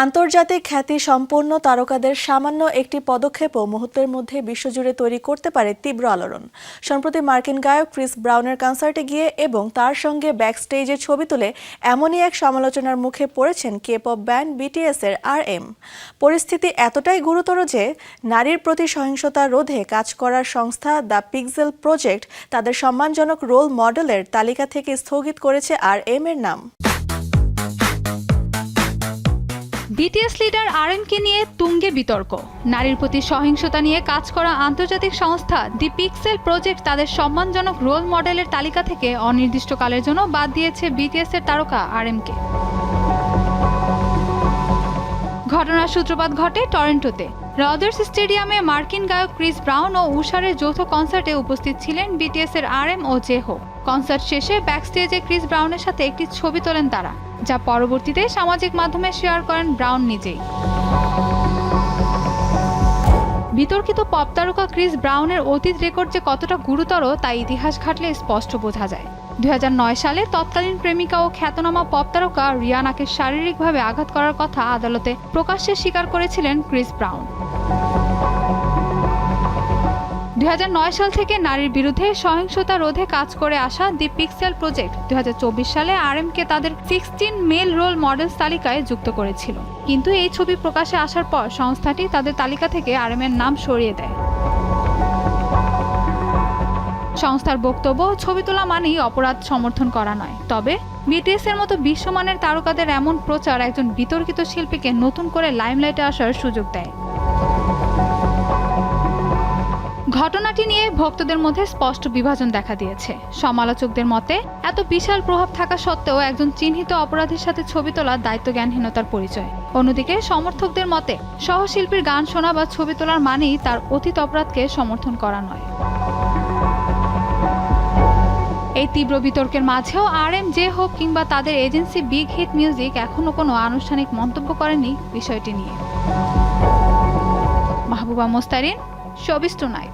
আন্তর্জাতিক খ্যাতি সম্পন্ন তারকাদের সামান্য একটি পদক্ষেপও মুহূর্তের মধ্যে বিশ্বজুড়ে তৈরি করতে পারে তীব্র আলোড়ন। সম্প্রতি মার্কিন গায়ক ক্রিস ব্রাউনের কনসার্টে গিয়ে এবং তার সঙ্গে ব্যাকস্টেজে ছবি তুলে এমনই এক সমালোচনার মুখে পড়েছেন কে-পপ ব্যান্ড বিটিএস এর RM। পরিস্থিতি এতটাই গুরুতর যে নারীর প্রতি সহিংসতা রোধে কাজ করার সংস্থা দ্য পিক্সেল প্রজেক্ট তাদের সম্মানজনক রোল মডেলের তালিকা থেকে স্থগিত করেছে RM এর নাম। বিটিএস লিডার RM-কে নিয়ে তুঙ্গে বিতর্ক। নারীর প্রতি সহিংসতা নিয়ে কাজ করা আন্তর্জাতিক সংস্থা দি পিক্সেল প্রজেক্ট তাদের সম্মানজনক রোল মডেলের তালিকা থেকে অনির্দিষ্টকালের জন্য বাদ দিয়েছে বিটিএস এর তারকা RM-কে। ঘটনার সূত্রপাত ঘটে টরন্টোতে। রজার্স স্টেডিয়ামে মার্কিন গায়ক ক্রিস ব্রাউন ও উষারের যৌথ কনসার্টে উপস্থিত ছিলেন বিটিএস এর RM ও জেহো। কনসার্ট শেষে ব্যাকস্টেজে ক্রিস ব্রাউনের সাথে একটি ছবি তোলেন তারা, যা পরবর্তীতে সামাজিক মাধ্যমে শেয়ার করেন ব্রাউন নিজেই। বিতর্কিত পপ তারকা ক্রিস ব্রাউনের অতীত রেকর্ড যে কতটা গুরুতর তা ইতিহাস ঘাটলে স্পষ্ট বোঝা যায়। 2009 সালে তৎকালীন প্রেমিকা ও খ্যাতনামা পপ তারকা রিয়ানাকে শারীরিকভাবে আঘাত করার কথা আদালতে প্রকাশ্যে স্বীকার করেছিলেন ক্রিস ব্রাউন। 2009 সাল থেকে নারীর বিরুদ্ধে সহিংসতা রোধে কাজ করে আসা দি পিক্সেল প্রজেক্ট 2024 সালে RM-কে তাদের 16 মেল রোল মডেলস তালিকায় যুক্ত করেছিল, কিন্তু এই ছবি প্রকাশে আসার পর সংস্থাটি তাদের তালিকা থেকে RM-এর নাম সরিয়ে দেয়। সংস্থার বক্তব্য, ছবি তোলা মানেই অপরাধ সমর্থন করা নয়, তবে বিটিএস এর মতো বিশ্বমানের তারকাদের এমন প্রচার একজন বিতর্কিত শিল্পীকে নতুন করে লাইমলাইটে আসার সুযোগ দেয়। ঘটনাটি নিয়ে ভক্তদের মধ্যে স্পষ্ট বিভাজন দেখা দিয়েছে। সমালোচকদের মতে, এত বিশাল প্রভাব থাকা সত্ত্বেও একজন চিহ্নিত অপরাধীর সাথে ছবি তোলা দায়িত্বজ্ঞানহীনতার পরিচয়। অন্যদিকে সমর্থকদের মতে, সহশিল্পীর গান শোনা বা ছবি তোলার মানেই তার অতীত অপরাধকে সমর্থন করা নয়। এই তীব্র বিতর্কের মাঝেও RM, জেহো কিংবা তাদের এজেন্সি বিগ হিট মিউজিক এখনো কোনো আনুষ্ঠানিক মন্তব্য করেনি বিষয়টি নিয়ে। Mahbuba Mostarin, showbiz tonight.